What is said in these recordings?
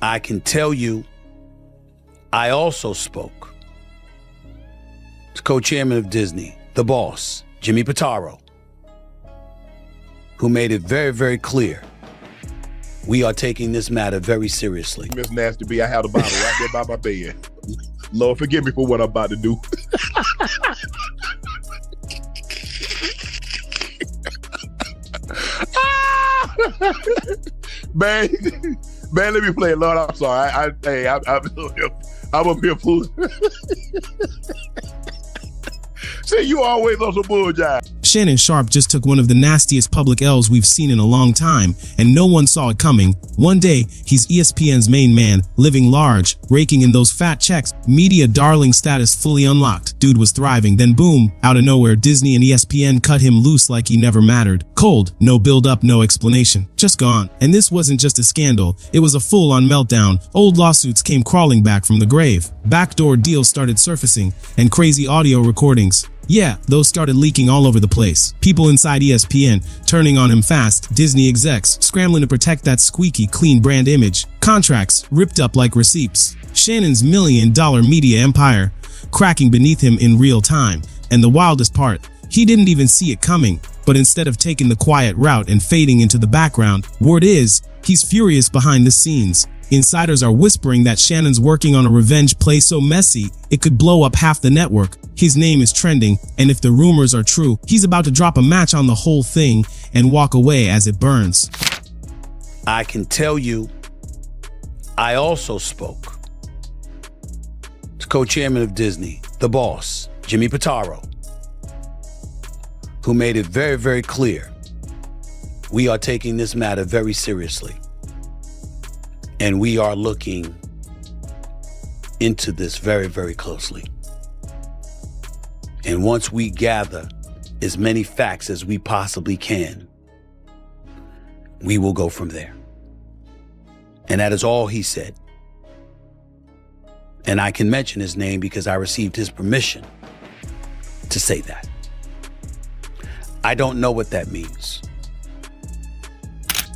I can tell you, I also spoke to co-chairman of Disney, the boss, Jimmy Pitaro, who made it very, very clear we are taking this matter very seriously. Miss Nasty B, I have the bottle right there by my bed. Lord, forgive me for what I'm about to do. man, let me play it, Lord. I'm sorry. I'm up here fooling. See, you always on some bull jive. Shannon Sharpe just took one of the nastiest public L's we've seen in a long time, and no one saw it coming. One day, he's ESPN's main man, living large, raking in those fat checks, media darling status fully unlocked. Dude was thriving, then boom, out of nowhere, Disney and ESPN cut him loose like he never mattered. Cold, no build-up, no explanation, just gone. And this wasn't just a scandal, it was a full-on meltdown. Old lawsuits came crawling back from the grave. Backdoor deals started surfacing, and crazy audio recordings. Yeah, those started leaking all over the place. People inside ESPN turning on him fast, Disney execs scrambling to protect that squeaky clean brand image, contracts ripped up like receipts, Shannon's million-dollar media empire cracking beneath him in real time. And the wildest part, he didn't even see it coming, but instead of taking the quiet route and fading into the background, word is, he's furious behind the scenes. Insiders are whispering that Shannon's working on a revenge play so messy, it could blow up half the network. His name is trending, and if the rumors are true, he's about to drop a match on the whole thing and walk away as it burns. I can tell you, I also spoke to co-chairman of Disney, the boss, Jimmy Pitaro, who made it very, very clear we are taking this matter very seriously. And we are looking into this very, very closely. And once we gather as many facts as we possibly can, we will go from there. And that is all he said. And I can mention his name because I received his permission to say that. I don't know what that means.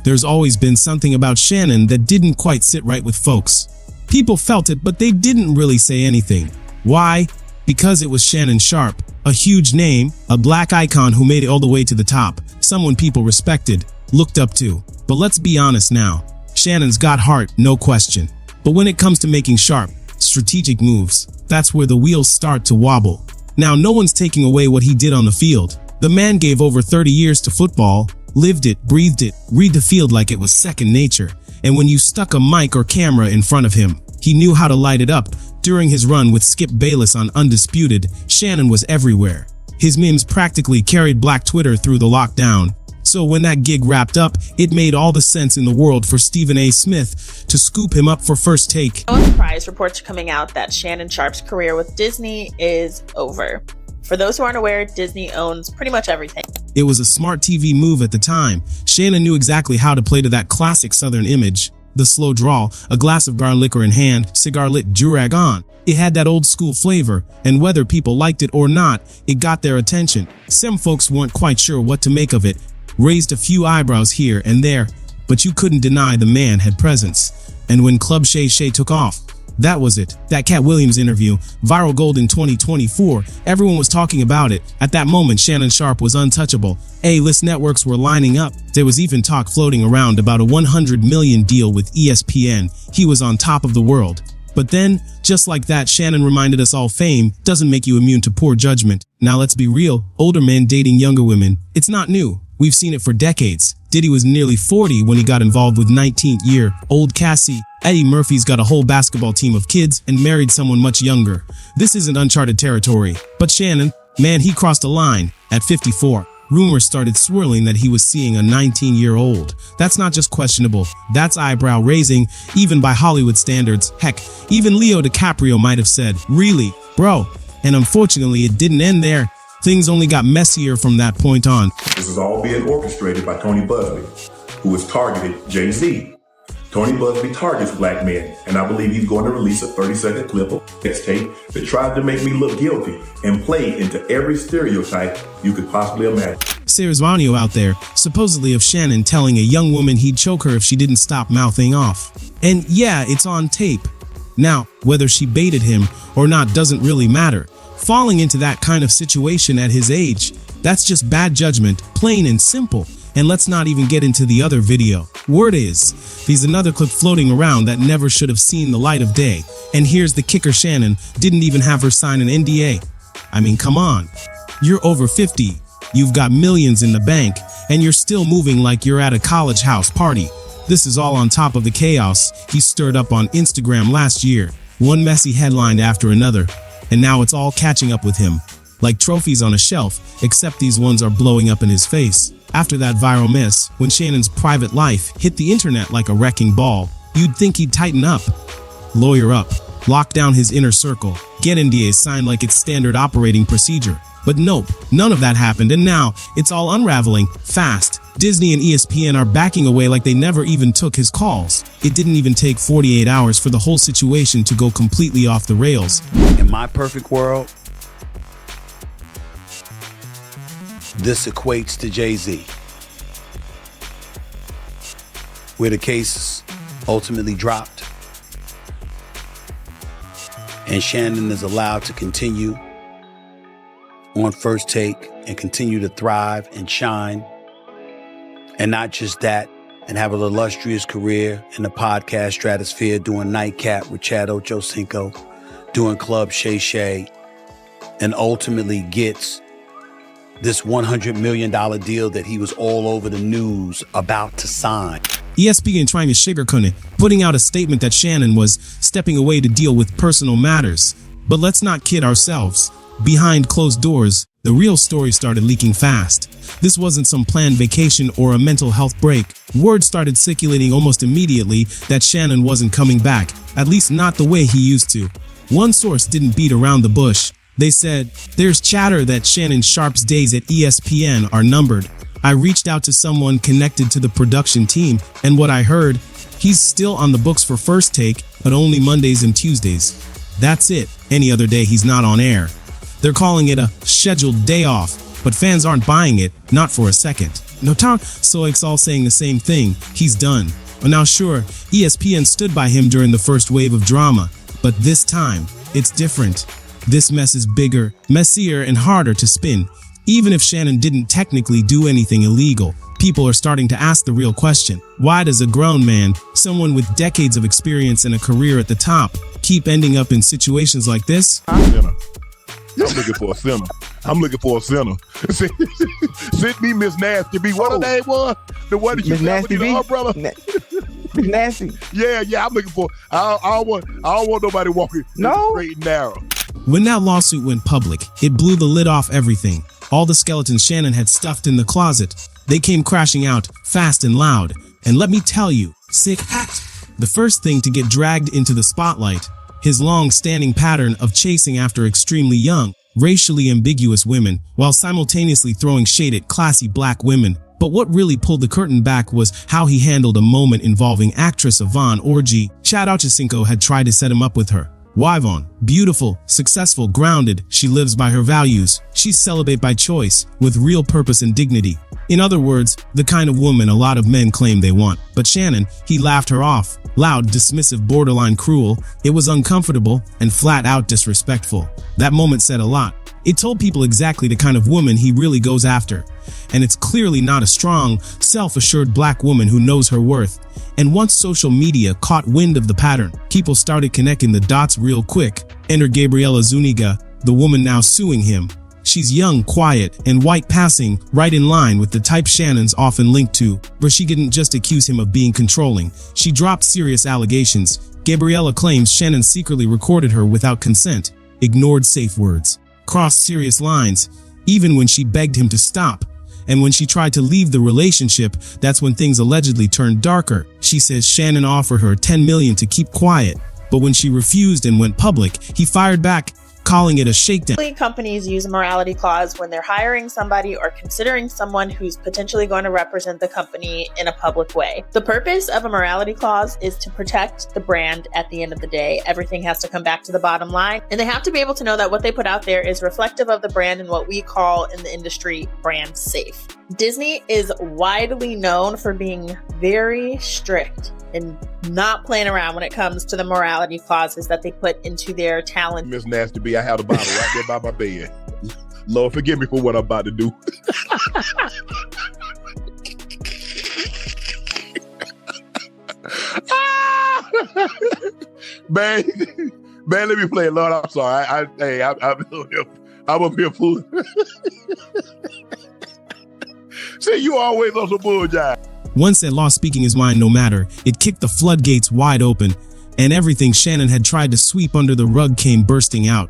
There's always been something about Shannon that didn't quite sit right with folks. People felt it, but they didn't really say anything. Why? Because it was Shannon Sharpe, a huge name, a black icon who made it all the way to the top, someone people respected, looked up to. But let's be honest now, Shannon's got heart, no question. But when it comes to making sharp, strategic moves, that's where the wheels start to wobble. Now, no one's taking away what he did on the field. The man gave over 30 years to football, lived it, breathed it, read the field like it was second nature. And when you stuck a mic or camera in front of him, he knew how to light it up. During his run with Skip Bayless on Undisputed, Shannon was everywhere. His memes practically carried Black Twitter through the lockdown. So when that gig wrapped up, it made all the sense in the world for Stephen A. Smith to scoop him up for First Take. No surprise, reports are coming out that Shannon Sharpe's career with Disney is over. For those who aren't aware, Disney owns pretty much everything. It was a smart TV move at the time. Shannon knew exactly how to play to that classic Southern image. The slow drawl, a glass of bar liquor in hand, cigar lit, durag on. It had that old school flavor, and whether people liked it or not, it got their attention. Some folks weren't quite sure what to make of it, raised a few eyebrows here and there, but you couldn't deny the man had presence. And when Club Shay Shay took off, that was it. That Cat Williams interview, viral gold in 2024, everyone was talking about it. At that moment, Shannon Sharpe was untouchable. A-list networks were lining up. There was even talk floating around about a $100 million deal with ESPN. He was on top of the world. But then, just like that, Shannon reminded us all fame doesn't make you immune to poor judgment. Now let's be real, older men dating younger women, it's not new. We've seen it for decades. Diddy was nearly 40 when he got involved with 19th-year-old Cassie. Eddie Murphy's got a whole basketball team of kids and married someone much younger. This isn't uncharted territory. But Shannon, man, he crossed a line. At 54, rumors started swirling that he was seeing a 19-year-old. That's not just questionable, that's eyebrow-raising, even by Hollywood standards. Heck, even Leo DiCaprio might have said, "Really, bro?" And unfortunately, it didn't end there. Things only got messier from that point on. This is all being orchestrated by Tony Busby, who has targeted Jay-Z. Tony Busby targets black men, and I believe he's going to release a 30-second clip of mixtape that tries to make me look guilty and play into every stereotype you could possibly imagine. There's audio out there, supposedly of Shannon telling a young woman he'd choke her if she didn't stop mouthing off. And yeah, it's on tape. Now, whether she baited him or not doesn't really matter. Falling into that kind of situation at his age, that's just bad judgment, plain and simple. And let's not even get into the other video. Word is, there's another clip floating around that never should have seen the light of day. And here's the kicker: Shannon didn't even have her sign an NDA. I mean, come on. You're over 50, you've got millions in the bank, and you're still moving like you're at a college house party. This is all on top of the chaos he stirred up on Instagram last year. One messy headline after another, and now it's all catching up with him. Like trophies on a shelf, except these ones are blowing up in his face. After that viral miss, when Shannon's private life hit the internet like a wrecking ball, you'd think he'd tighten up, lawyer up, lock down his inner circle, get NDAs signed like it's standard operating procedure. But nope, none of that happened, and now it's all unraveling fast. Disney and ESPN are backing away like they never even took his calls. It didn't even take 48 hours for the whole situation to go completely off the rails. In my perfect world, this equates to Jay-Z, where the case ultimately dropped and Shannon is allowed to continue on First Take and continue to thrive and shine. And not just that, and have an illustrious career in the podcast stratosphere, doing Nightcap with Chad Ochocinco, doing Club Shay Shay, and ultimately gets this $100 million deal that he was all over the news about to sign. ESPN trying to sugarcoat it, putting out a statement that Shannon was stepping away to deal with personal matters. But let's not kid ourselves. Behind closed doors, the real story started leaking fast. This wasn't some planned vacation or a mental health break. Word started circulating almost immediately that Shannon wasn't coming back, at least not the way he used to. One source didn't beat around the bush. They said, "There's chatter that Shannon Sharpe's days at ESPN are numbered." I reached out to someone connected to the production team, and what I heard, he's still on the books for First Take, but only Mondays and Tuesdays. That's it. Any other day he's not on air. They're calling it a scheduled day off, but fans aren't buying it, not for a second. No time, so it's all saying the same thing. He's done. Well, now sure, ESPN stood by him during the first wave of drama, but this time, it's different. This mess is bigger, messier, and harder to spin. Even if Shannon didn't technically do anything illegal, people are starting to ask the real question. Why does a grown man, someone with decades of experience and a career at the top, keep ending up in situations like this? I'm looking for a sinner. I'm looking for a sinner. Send me Miss Nasty B. What her name was? The one that you got with your umbrella? Miss Nasty. Yeah. I'm looking for. I don't want nobody walking straight and narrow. When that lawsuit went public, it blew the lid off everything. All the skeletons Shannon had stuffed in the closet, they came crashing out fast and loud. And let me tell you, sick hat. The first thing to get dragged into the spotlight, his long-standing pattern of chasing after extremely young, racially ambiguous women, while simultaneously throwing shade at classy black women. But what really pulled the curtain back was how he handled a moment involving actress Yvonne Orji. Chad Ochocinco had tried to set him up with her. Yvonne, beautiful, successful, grounded, she lives by her values. She's celibate by choice, with real purpose and dignity. In other words, the kind of woman a lot of men claim they want. But Shannon, he laughed her off. Loud, dismissive, borderline cruel. It was uncomfortable and flat out disrespectful. That moment said a lot. It told people exactly the kind of woman he really goes after. And it's clearly not a strong, self-assured black woman who knows her worth. And once social media caught wind of the pattern, people started connecting the dots real quick. Enter Gabriela Zuniga, the woman now suing him. She's young, quiet, and white passing, right in line with the type Shannon's often linked to, but she didn't just accuse him of being controlling. She dropped serious allegations. Gabriela claims Shannon secretly recorded her without consent, ignored safe words, crossed serious lines, even when she begged him to stop. And when she tried to leave the relationship, that's when things allegedly turned darker. She says Shannon offered her $10 million to keep quiet, but when she refused and went public, he fired back, calling it a shakedown. Companies use a morality clause when they're hiring somebody or considering someone who's potentially going to represent the company in a public way. The purpose of a morality clause is to protect the brand at the end of the day. Everything has to come back to the bottom line, and they have to be able to know that what they put out there is reflective of the brand and what we call in the industry brand safe. Disney is widely known for being very strict and not playing around when it comes to the morality clauses that they put into their talent. Miss Nasty B, I have the Bible right there by my bed. Lord, forgive me for what I'm about to do. man, let me play it, Lord. I'm sorry. I'm up here fooling. See, you always on some bullshit. Once that lost speaking his mind no matter, it kicked the floodgates wide open, and everything Shannon had tried to sweep under the rug came bursting out.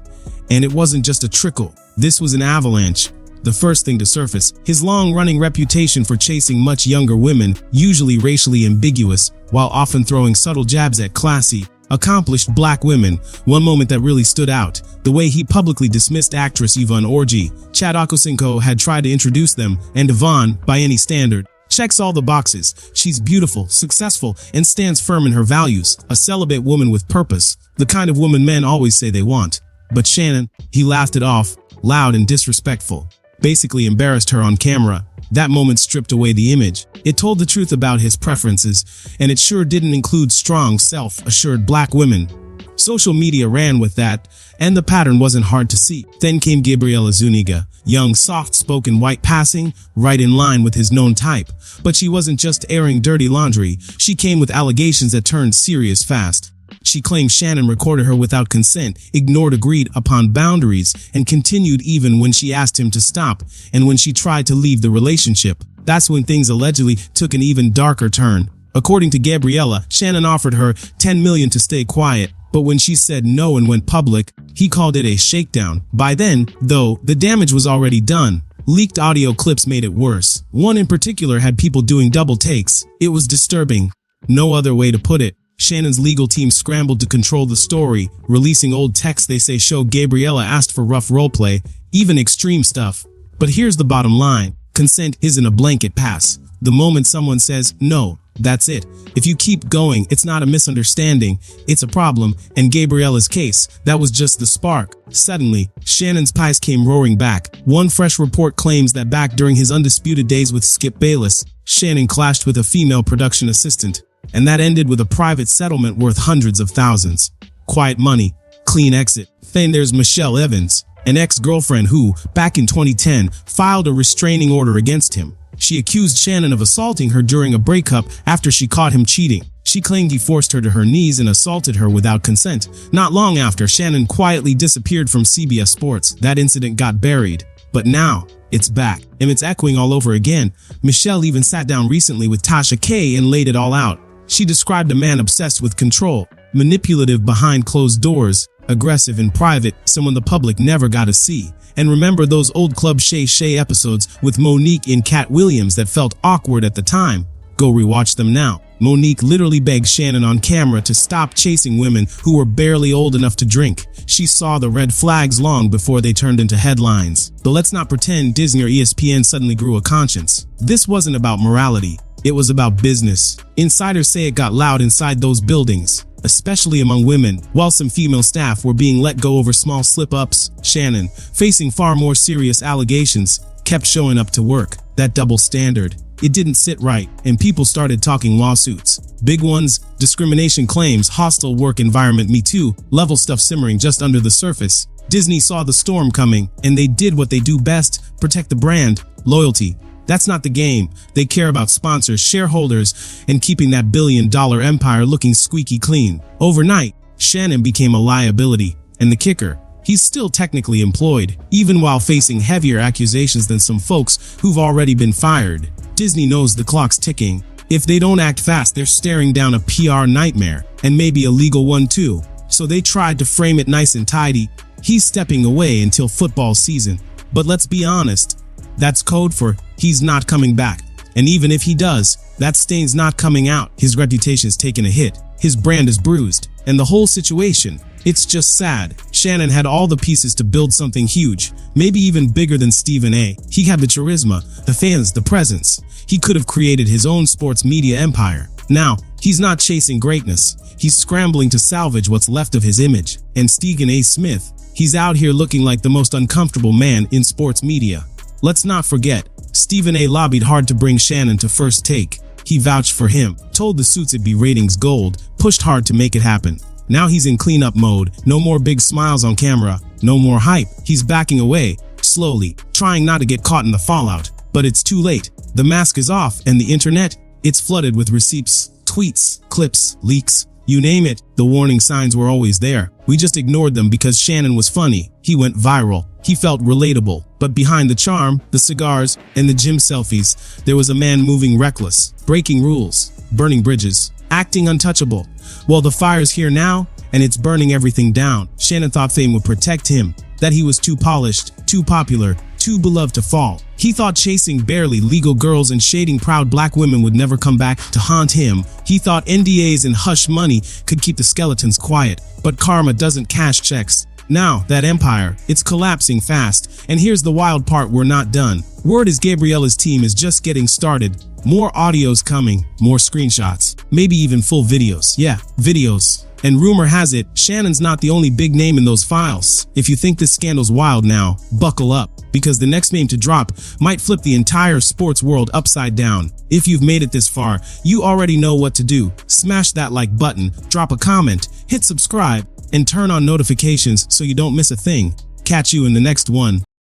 And it wasn't just a trickle. This was an avalanche. The first thing to surface, his long-running reputation for chasing much younger women, usually racially ambiguous, while often throwing subtle jabs at classy, accomplished black women. One moment that really stood out, the way he publicly dismissed actress Yvonne Orji. Chad Okosinko had tried to introduce them, and Yvonne, by any standard, checks all the boxes. She's beautiful, successful, and stands firm in her values. A celibate woman with purpose, the kind of woman men always say they want. But Shannon, he laughed it off, loud and disrespectful. Basically embarrassed her on camera. That moment stripped away the image. It told the truth about his preferences, and it sure didn't include strong, self-assured black women. Social media ran with that, and the pattern wasn't hard to see. Then came Gabriela Zuniga, young, soft-spoken white passing, right in line with his known type. But she wasn't just airing dirty laundry, she came with allegations that turned serious fast. She claimed Shannon recorded her without consent, ignored agreed upon boundaries, and continued even when she asked him to stop, and when she tried to leave the relationship. That's when things allegedly took an even darker turn. According to Gabriella, Shannon offered her $10 million to stay quiet, but when she said no and went public, he called it a shakedown. By then, though, the damage was already done. Leaked audio clips made it worse. One in particular had people doing double takes. It was disturbing. No other way to put it. Shannon's legal team scrambled to control the story, releasing old texts they say show Gabriella asked for rough roleplay, even extreme stuff. But here's the bottom line. Consent isn't a blanket pass. The moment someone says no, that's it. If you keep going, it's not a misunderstanding, it's a problem. In Gabriella's case, that was just the spark. Suddenly, Shannon's pies came roaring back. One fresh report claims that back during his undisputed days with Skip Bayless, Shannon clashed with a female production assistant. And that ended with a private settlement worth hundreds of thousands. Quiet money, clean exit. Then there's Michelle Evans, an ex-girlfriend who, back in 2010, filed a restraining order against him. She accused Shannon of assaulting her during a breakup after she caught him cheating. She claimed he forced her to her knees and assaulted her without consent. Not long after, Shannon quietly disappeared from CBS Sports. That incident got buried. But now, it's back, and it's echoing all over again. Michelle even sat down recently with Tasha K and laid it all out. She described a man obsessed with control, manipulative behind closed doors, aggressive in private, someone the public never got to see. And remember those old Club Shay Shay episodes with Monique and Cat Williams that felt awkward at the time? Go rewatch them now. Monique literally begged Shannon on camera to stop chasing women who were barely old enough to drink. She saw the red flags long before they turned into headlines. But let's not pretend Disney or ESPN suddenly grew a conscience. This wasn't about morality. It was about business. Insiders say it got loud inside those buildings, especially among women. While some female staff were being let go over small slip-ups, Shannon, facing far more serious allegations, kept showing up to work. That double standard, it didn't sit right, and people started talking lawsuits. Big ones, discrimination claims, hostile work environment, Me Too, level stuff simmering just under the surface. Disney saw the storm coming, and they did what they do best, protect the brand, loyalty. That's not the game. They care about sponsors, shareholders, and keeping that billion-dollar empire looking squeaky clean. Overnight, Shannon became a liability, and the kicker, he's still technically employed, even while facing heavier accusations than some folks who've already been fired. Disney knows the clock's ticking. If they don't act fast, they're staring down a PR nightmare, and maybe a legal one too. So they tried to frame it nice and tidy. He's stepping away until football season. But let's be honest, that's code for he's not coming back. And even if he does, that stain's not coming out. His reputation's taken a hit. His brand is bruised. And the whole situation, it's just sad. Shannon had all the pieces to build something huge, maybe even bigger than Stephen A. He had the charisma, the fans, the presence. He could have created his own sports media empire. Now, he's not chasing greatness. He's scrambling to salvage what's left of his image. And Stephen A. Smith, he's out here looking like the most uncomfortable man in sports media. Let's not forget, Stephen A. lobbied hard to bring Shannon to First Take. He vouched for him, told the suits it'd be ratings gold, pushed hard to make it happen. Now he's in cleanup mode, no more big smiles on camera, no more hype. He's backing away, slowly, trying not to get caught in the fallout. But it's too late. The mask is off, and the internet, it's flooded with receipts, tweets, clips, leaks. You name it, the warning signs were always there. We just ignored them because Shannon was funny. He went viral. He felt relatable. But behind the charm, the cigars, and the gym selfies, there was a man moving reckless, breaking rules, burning bridges, acting untouchable. Well, the fire's here now, and it's burning everything down. Shannon thought fame would protect him, that he was too polished, too popular, too beloved to fall. He thought chasing barely legal girls and shading proud black women would never come back to haunt him. He thought NDAs and hush money could keep the skeletons quiet. But karma doesn't cash checks. Now, that empire, it's collapsing fast. And here's the wild part, we're not done. Word is Gabriella's team is just getting started. More audios coming, more screenshots, maybe even full videos. Yeah, videos. And rumor has it, Shannon's not the only big name in those files. If you think this scandal's wild now, buckle up, because the next name to drop might flip the entire sports world upside down. If you've made it this far, you already know what to do. Smash that like button, drop a comment, hit subscribe, and turn on notifications so you don't miss a thing. Catch you in the next one.